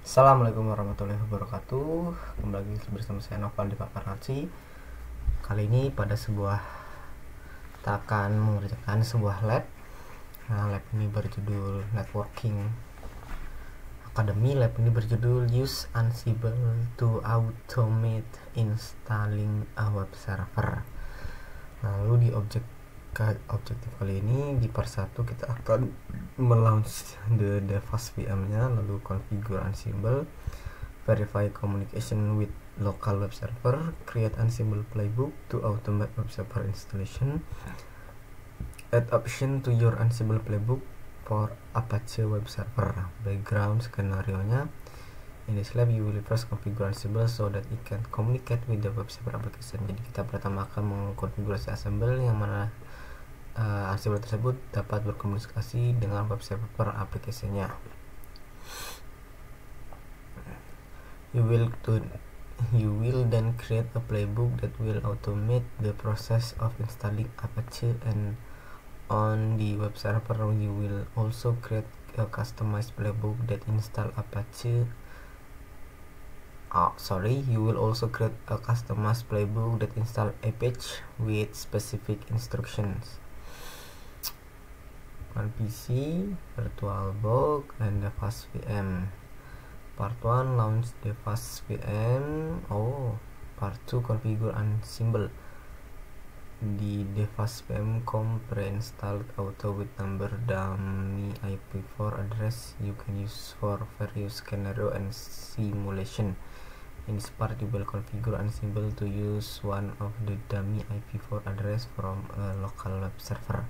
Assalamualaikum warahmatullahi wabarakatuh. Kembali lagi bersama saya Noval di Paparazzi. Kali ini pada kita akan mengerjakan sebuah lab. Lab ini berjudul Networking Academy. Lab ini berjudul Use Ansible to Automate Installing a Web Server. Lalu di objektif kali ini di part 1 kita akan melaunch the DevOps VM-nya, lalu configure Ansible, verify communication with local web server, create Ansible playbook to automate web server installation, add option to your Ansible playbook for Apache web server. Background skenario-nya, in this lab you will first configure Ansible so that it can communicate with the web server application. Jadi kita pertama akan mengkonfigurasi Ansible yang mana Ansible tersebut dapat berkomunikasi dengan web server aplikasinya. You will then create a playbook that will automate the process of installing Apache, and on the web server you will also create a customized playbook that install Apache. You will also create a customized playbook that install Apache with specific instructions on PC, VirtualBox, and DevOps VM. Part 1 launch DevOps VM. Part 2 configure Ansible. Di DevOps VM pre-installed auto with number dummy IPv4 address you can use for various scenario and simulation. In this part you will configure Ansible to use one of the dummy IPv4 address from a local web server.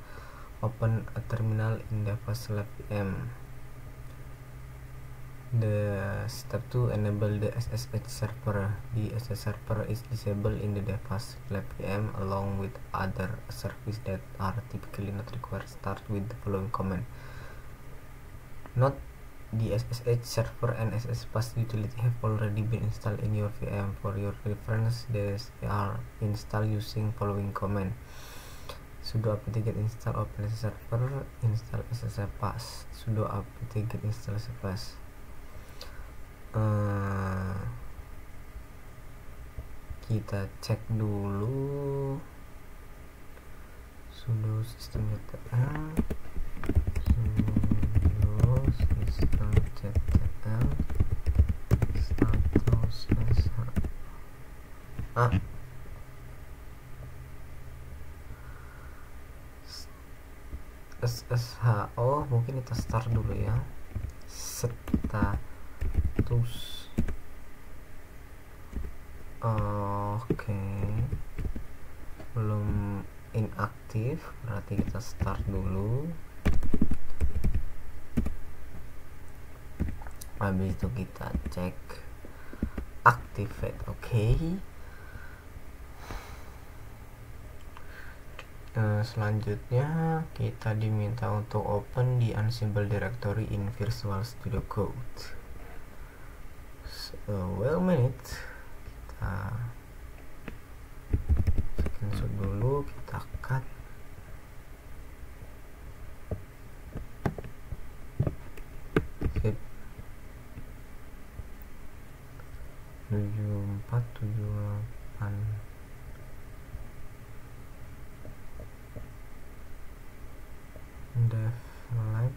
Open a terminal in DevOps Lab VM. The step 2 enable the SSH server. The SSH server is disabled in the DevOps Lab VM along with other services that are typically not required. Start with the following command. Note: the SSH server and SSH pass utility have already been installed in your VM. For your reference, they are installed using following command: sudo apt-get install open SSH server, install SSH pass, sudo apt-get install SSH pass. Kita cek dulu sudo system.ctl, sudo system.ctl status SSHO. Mungkin kita start dulu ya. Status belum inaktif, berarti kita start dulu. Habis itu kita cek activate. Selanjutnya kita diminta untuk open di Ansible directory in Visual Studio Code. Kita screenshot dulu, kita cut. Sip. 7478 dev lab.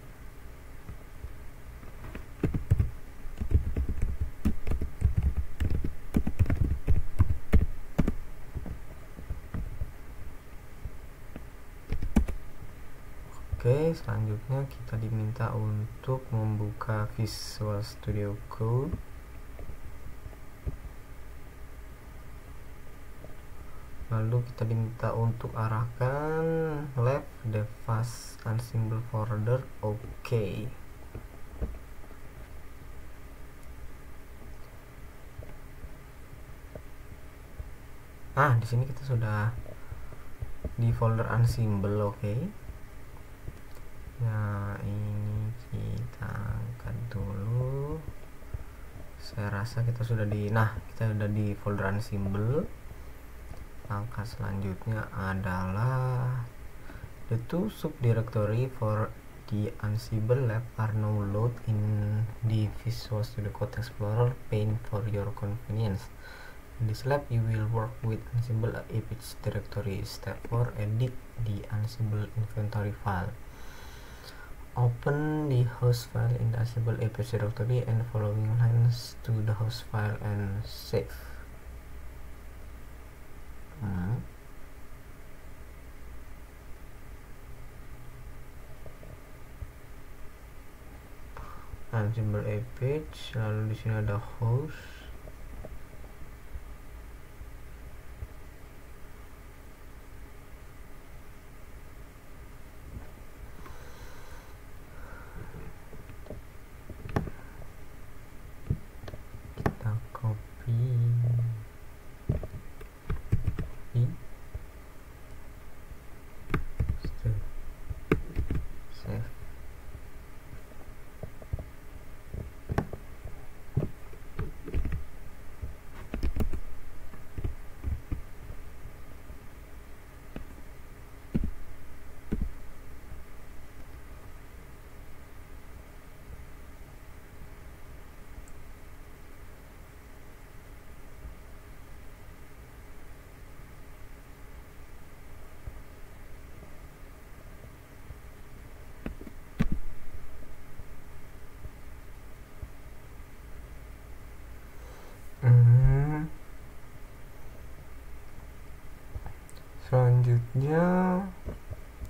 Selanjutnya kita diminta untuk membuka Visual Studio Code. Lalu kita diminta untuk arahkan lab DevOps Ansible folder. Di sini kita sudah di folder Ansible. Nah, ini kita angkat dulu. Saya rasa kita sudah di folder Ansible. Langkah selanjutnya adalah the two subdirectory for the Ansible lab are now loaded in the Visual Studio Code Explorer pane for your convenience. In this lab, you will work with Ansible Apache directory. Step 4. Edit the Ansible inventory file. Open the host file in the Ansible Apache directory and following lines to the host file and save. Ansible Apache, lalu di sini ada host. Kita copy, save. Selanjutnya,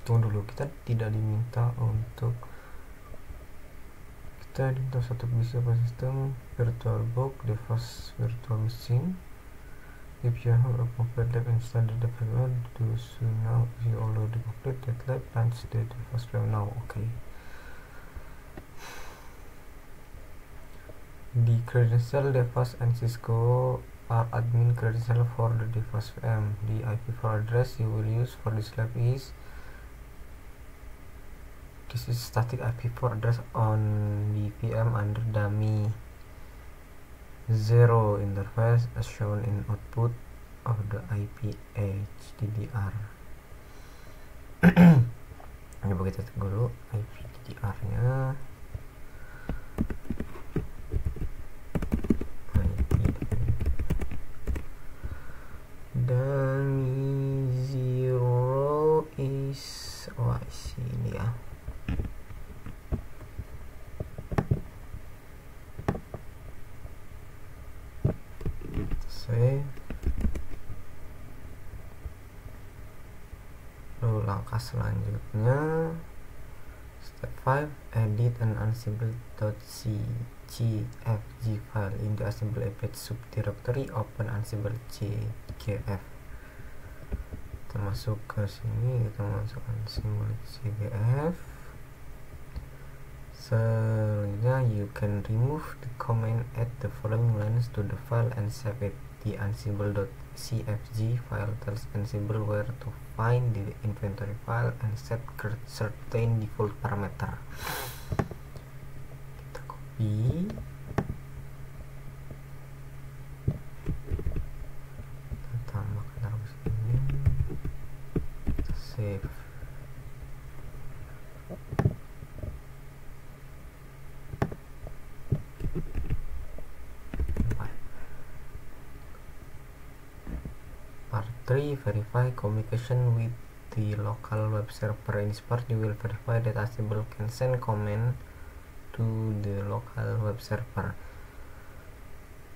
tunggu dulu, kita tidak diminta satu bisi apa sistem, VirtualBox, device virtual machine. If you have a complete lab and standard development, do so now. If you already complete that lab, launch the device file now. Okay. The credential device and Cisco are admin credential for the device VM. The IPv4 address you will use for this lab is static IPv4 address on the VM under dummy 0 interface as shown in output of the IP HDDR. Coba kita cek dulu IP HDDR nya. Dummy 0 is ini ya. Save. Lalu langkah selanjutnya, step 5, edit an ansible.cgfg file in the Ansible Apache subdirectory. Open Ansible cgf. Kita masuk ke sini, kita masuk Ansible cgf. Selanjutnya, you can remove the command, add the following lines to the file and save it. The ansible.cfg file tells Ansible where to find the inventory file and set certain default parameter. Kita copy, kita tambahkan taruh sini, kita save. Part 3, verify communication with the local web server. In this part, you will verify that Ansible can send command to the local web server.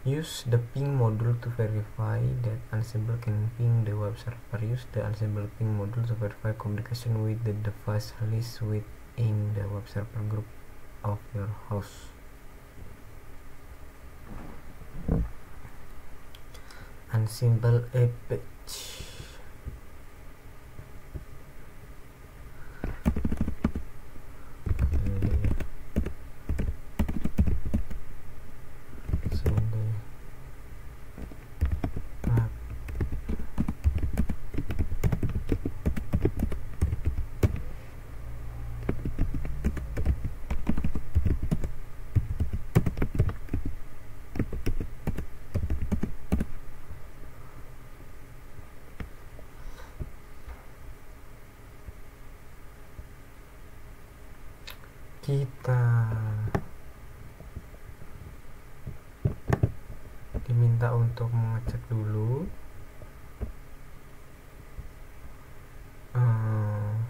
Use the ping module to verify that Ansible can ping the web server. Use the Ansible ping module to verify communication with the device list within the web server group of your host. Ansible Apache. kita diminta untuk mengecek dulu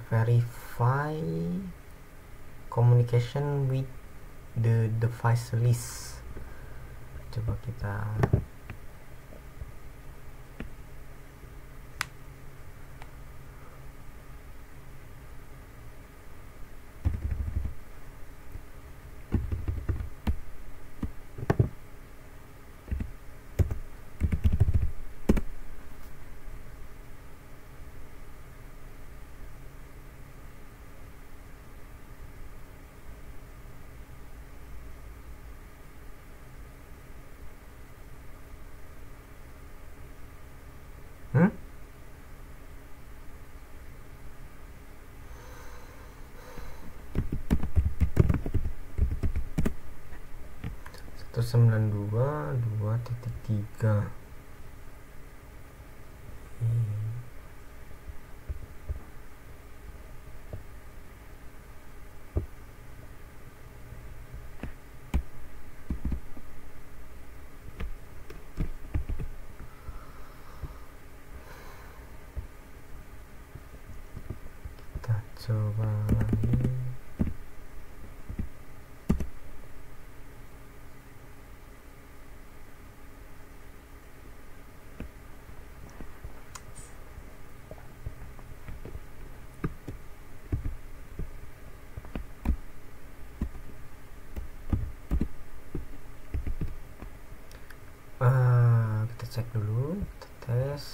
verify communication with the device list. Coba kita hmm? 192.2.3. Kita coba lagi. Kita cek dulu, kita tes.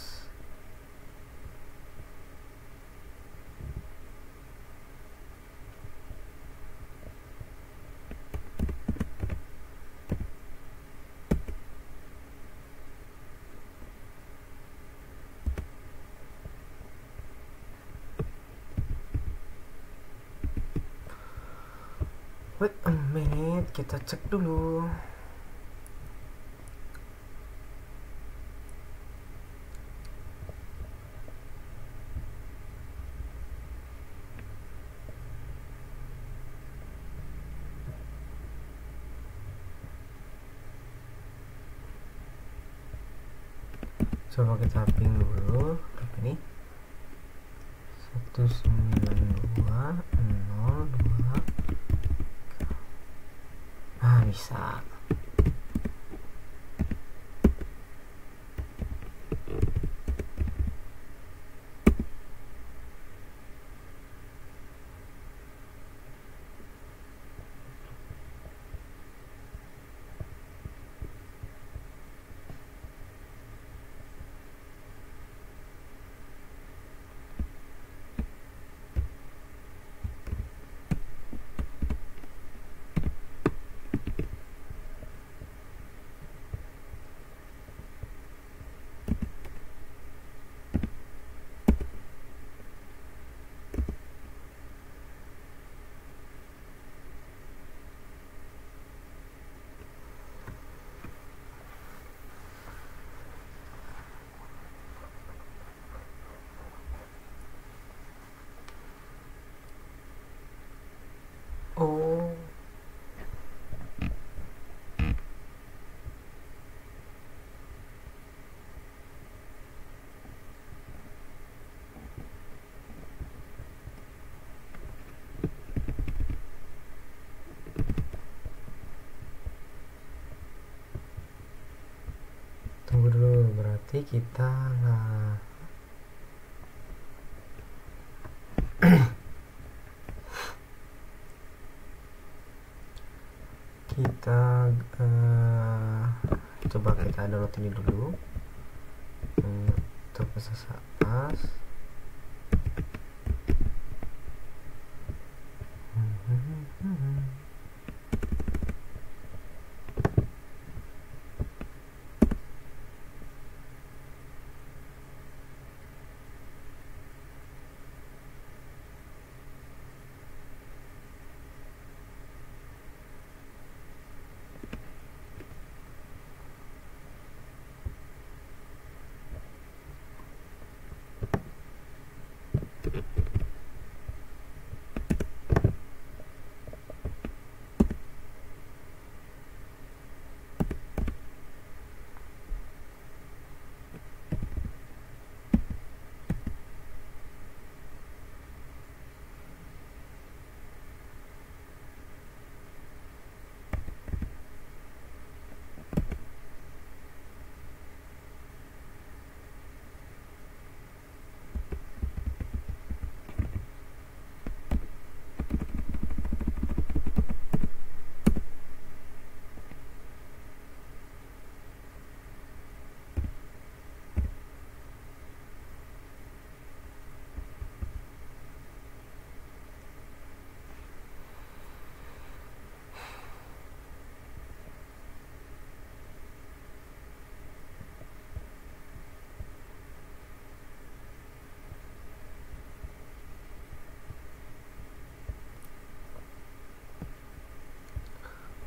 Wait a minute, kita cek dulu. Coba kita ping dulu ini 192.0.2. Bisa. Oh, tunggu dulu, berarti kita coba kita download ini dulu untuk pas.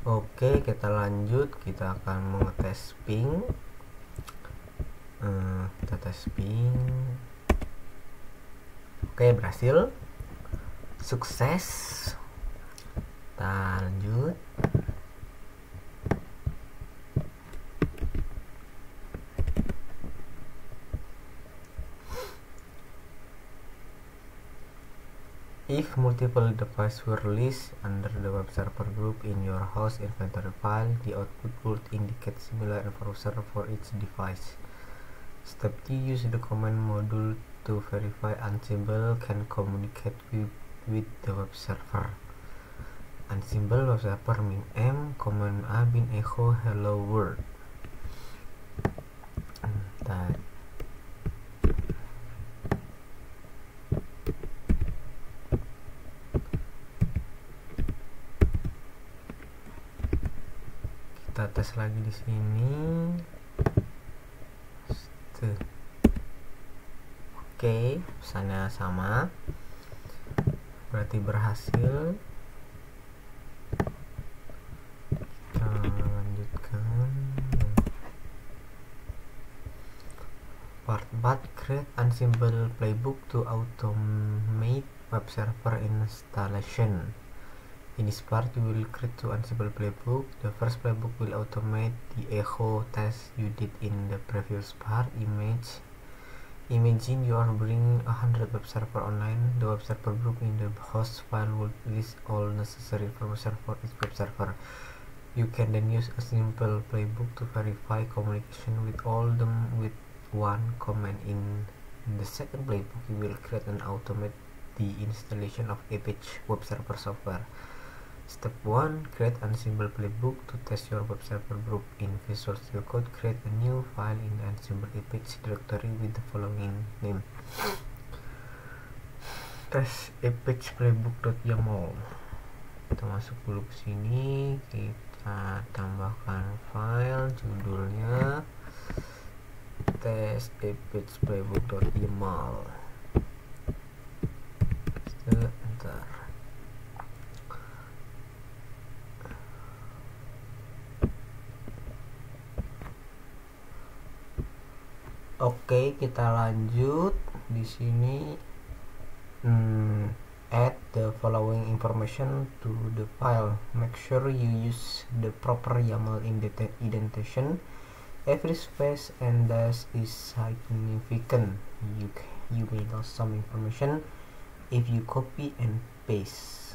Oke, kita lanjut. Kita akan mengetes ping. Kita tes ping. Oke, berhasil. Sukses. Kita lanjut. If multiple devices were released under the web server group in your host inventory file, the output would indicate similar information for each device. Step 2. Use the command module to verify Ansible can communicate with the web server. Ansible web server min m command a bin echo hello world. Kita tes lagi di sini. Oke, pesannya sama, berarti berhasil. Kita lanjutkan. Part 4. Create Ansible playbook to automate web server installation. In this part, you will create two Ansible playbook. The first playbook will automate the echo test you did in the previous part. Imagine you are bringing 100 web server online. The web server group in the host file will list all necessary information for each web server. You can then use a simple playbook to verify communication with all them with one command. In the second playbook, you will create and automate the installation of Apache web server software. Step 1. Create Ansible playbook to test your web server group. In Visual Studio Code, create a new file in the Ansible Apache directory with the following name: test apache playbook.yaml. Kita masuk dulu ke sini, kita tambahkan file, judulnya test apache playbook.yaml. Sebentar. Oke, kita lanjut di sini. Add the following information to the file. Make sure you use the proper YAML indentation. Every space and dash is significant. You may lose some information if you copy and paste.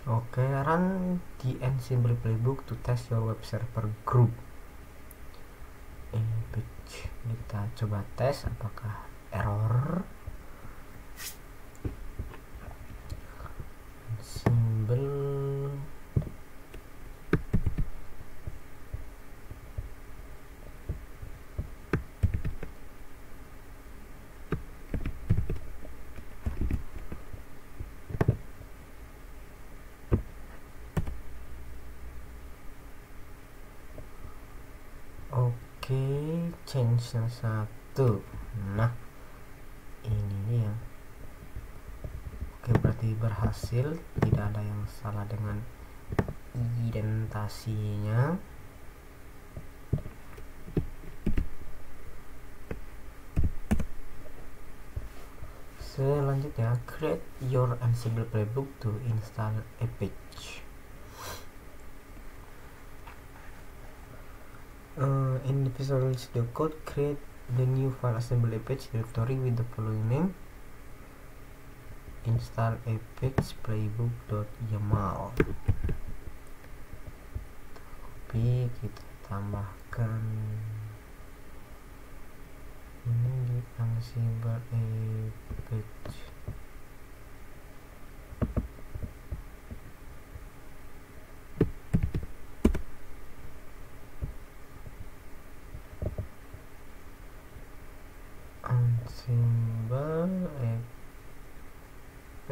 Oke, run the Ansible playbook to test your web server group. Kita coba tes apakah error. Ansible change yang satu. Nah, ini dia. Oke, berarti berhasil, tidak ada yang salah dengan identasinya. Selanjutnya, create your Ansible playbook to install Apache. In the Visual Studio Code, create the new file Ansible Apache directory with the following name: install apache playbook.yaml. Tapi kita tambahkan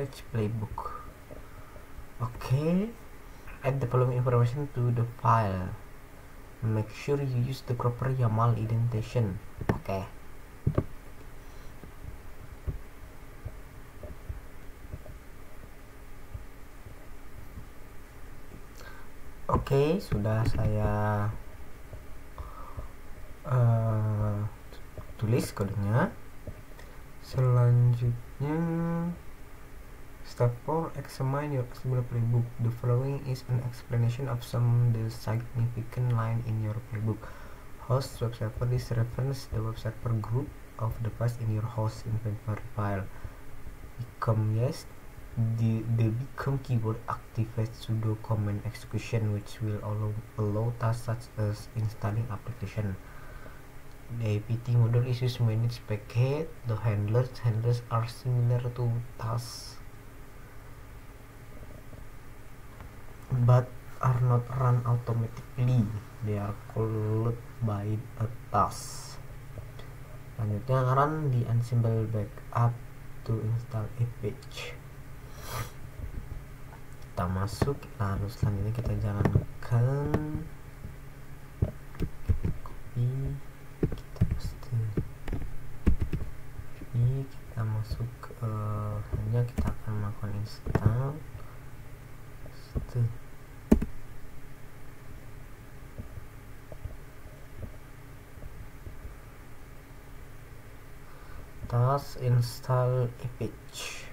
Apache playbook. Okay, add the following information to the file. Make sure you use the proper YAML indentation. Okay. Oke, sudah saya tulis kodenya. Selanjutnya step 4, examine your HTML playbook. The following is an explanation of some the significant line in your playbook. Host web server. This reference the web server group of the path in your host inventory file. Become yes. The become keyword activates sudo command execution, which will allow tasks such as installing application. The apt module is used to manage packet. The handlers are similar to tasks but are not run automatically. They are called by a task. Selanjutnya run the Ansible backup to install Apache. Kita masuk, lalu selanjutnya kita jalankan, copy, kita paste, ini kita masuk ke hanya kita akan melakukan install, task install Apache.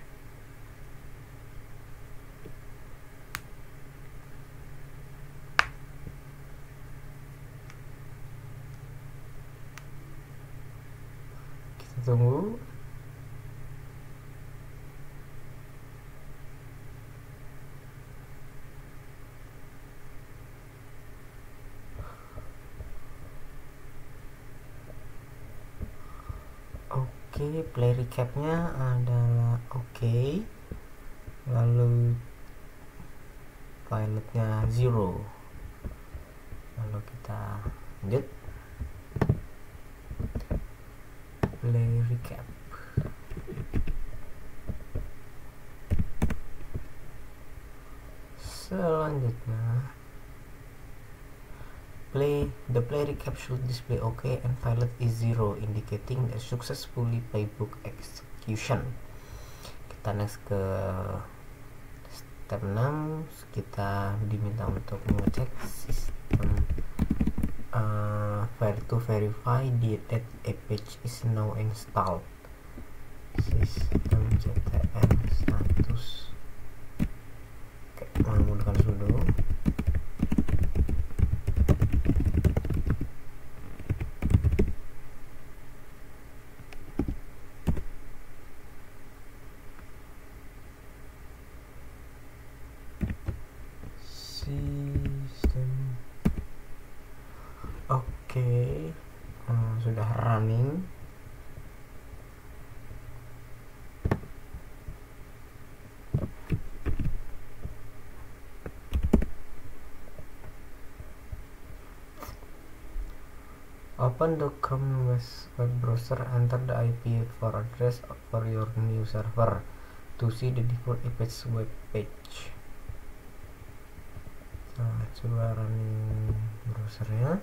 Tunggu. Oke, play recapnya adalah oke. Lalu pilotnya 0. Lalu kita lanjut. Play recap. Selanjutnya the play recap should display OK and pilot is 0, indicating a successfully playbook execution. Kita next ke step 6. Kita diminta untuk mengecek sistem to verify that Apache is now installed. Sistem ctm status. Oke, menggunakan sudo. Sistem. Oke, sudah running. Open the Chrome web browser, enter the IPv4 address for your new server to see the default Apache web page. Nah, coba running browsernya.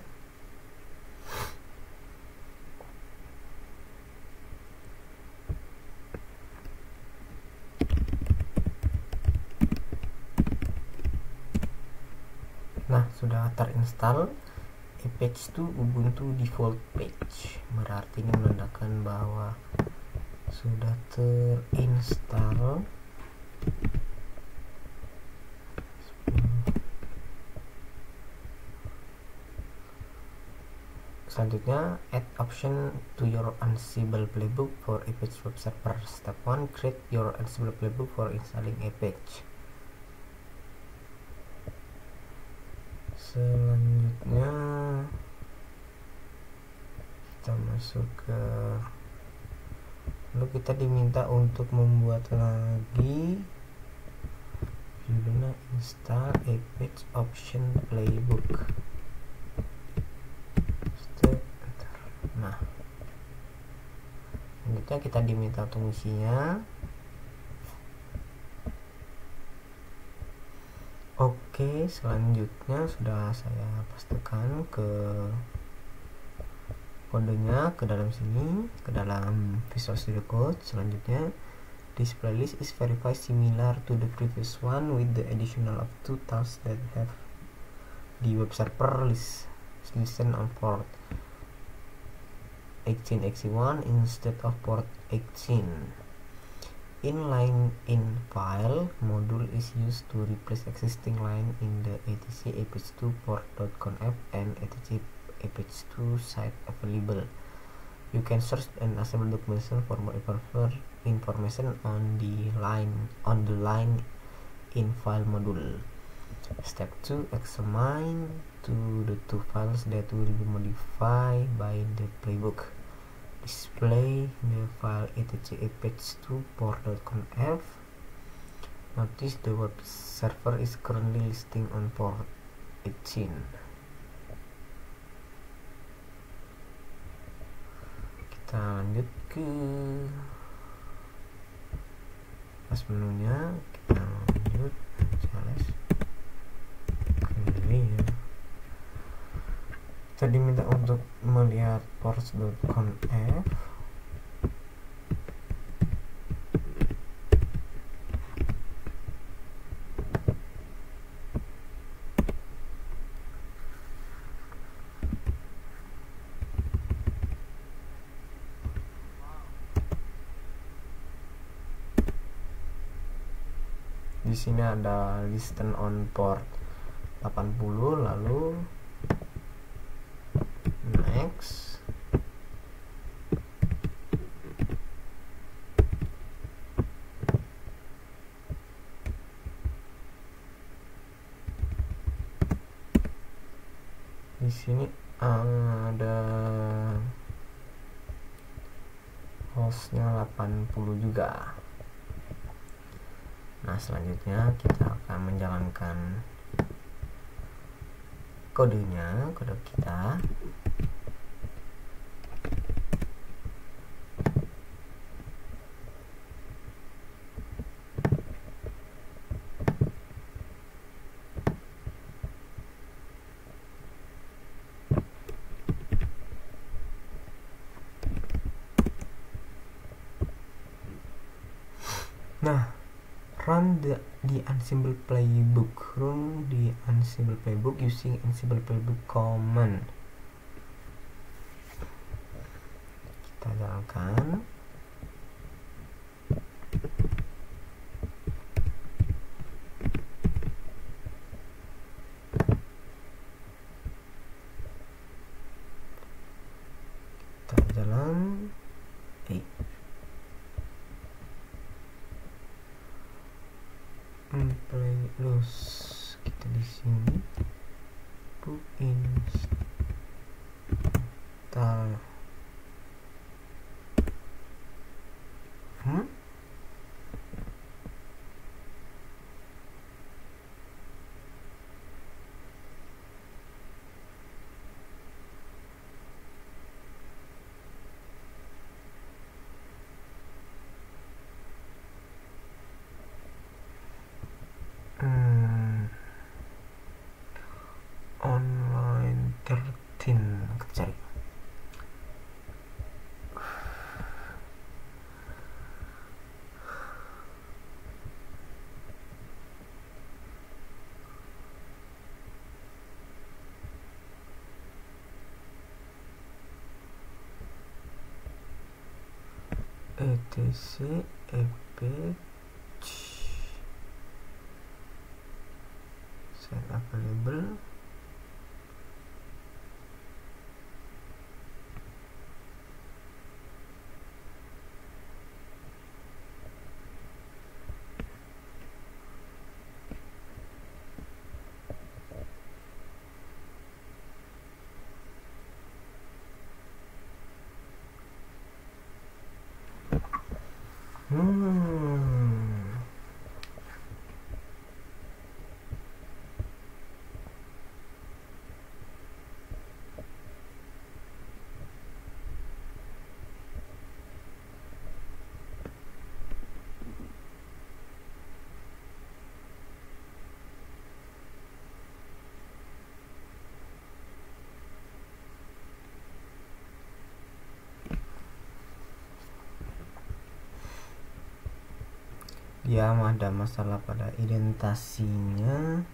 Nah, sudah terinstall Apache to Ubuntu default page. Berarti ini menandakan bahwa sudah terinstall. Selanjutnya, add option to your Ansible playbook for Apache web server. Step 1, create your Ansible playbook for installing Apache. Selanjutnya kita masuk ke, lalu kita diminta untuk membuat lagi judulnya install Apache option playbook. Nah, selanjutnya kita diminta untuk isinya Oke, selanjutnya sudah saya pastekan ke kodenya ke dalam sini, ke dalam Visual Studio Code. Selanjutnya, this playlist is verified similar to the previous one with the additional of two tasks that have the web server listen on port 18x1 instead of port 18. Inline in file module is used to replace existing line in the etc aph2 port.conf and etc aph2 site available. You can search and assemble documentation for more information on the line in file module. Step 2, examine the two files that will be modified by the playbook. Display the file etc aph2 port.conf. Notice the web server is currently listing on port 18. Kita lanjut ke pas menunya, kita lanjut kita diminta untuk melihat ports.conf. Di sini ada listen on port 80, lalu next. Di sini ada hostnya 80 juga. Nah, selanjutnya kita akan menjalankan kode kita. Nah, run the Ansible playbook. Run the Ansible playbook using Ansible playbook command. Kita jalankan. Kita jalan. Play loss kita di sini book install online 13. Kita cari etc aph site available. dia ada masalah pada indentasinya.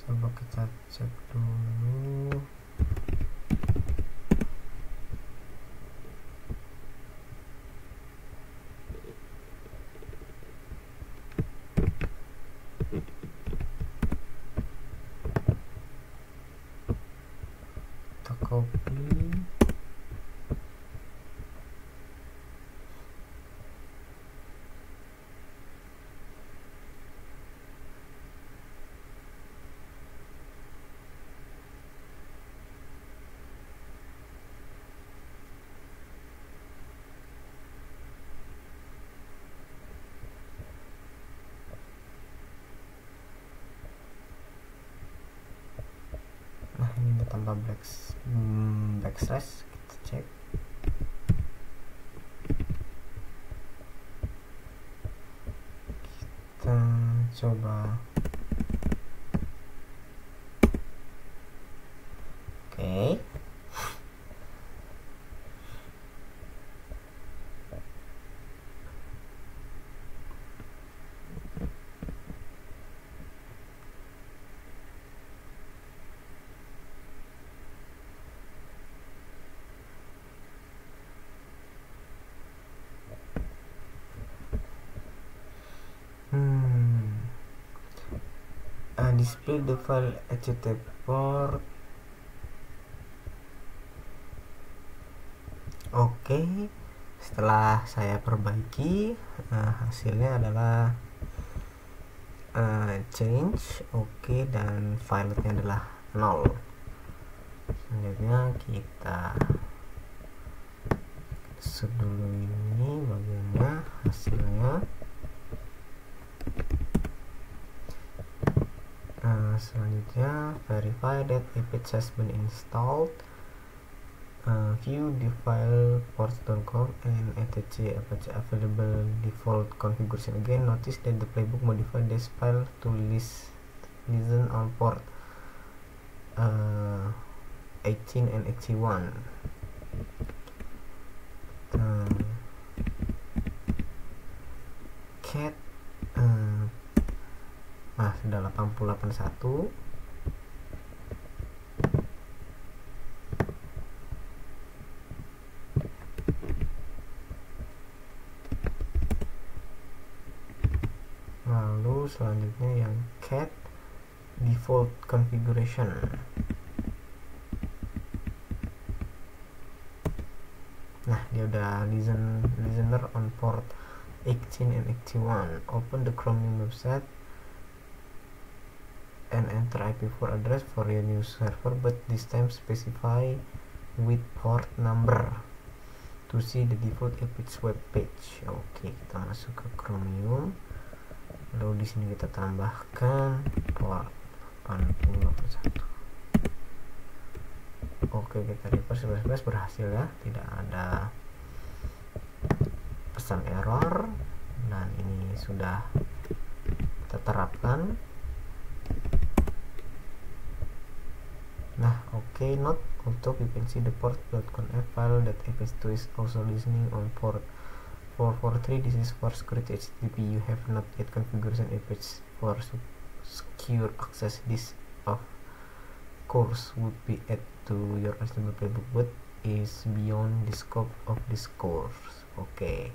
Coba kita cek dulu. Kita copy. Nah, ini udah tambah backslash, kita cek. Kita coba. Oke. Display the file HTTP port. Oke, setelah saya perbaiki, hasilnya adalah change. Oke, dan filenya adalah 0. Selanjutnya kita set dulu ini bagiannya, hasilnya. Selanjutnya verify that image has been installed. View the file ports.com and etc available default configuration. Again, notice that the playbook modified this file to listen on port 18 and 81. Cat sudah 8081. Lalu selanjutnya yang cat default configuration. Nah, dia udah listener on port 18 and 81. Open the Chromium website and enter IP4 address for your new server, but this time specify with port number to see the default Epix web page. Oke, kita masuk ke Chromium. Lalu di sini kita tambahkan port 8081. Oke, kita refresh berhasil ya, tidak ada pesan error, dan ini sudah kita terapkan. Nah, oke, note untuk you can see the port.conf file that epix2 is also listening on port 443. This is for security HTTP. You have not yet configured epix for secure access. This of course would be added to your HTML playbook, but is beyond the scope of this course. Oke.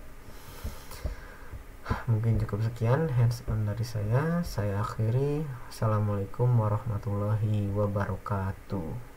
Mungkin cukup sekian hands on dari saya akhiri. Assalamualaikum warahmatullahi wabarakatuh.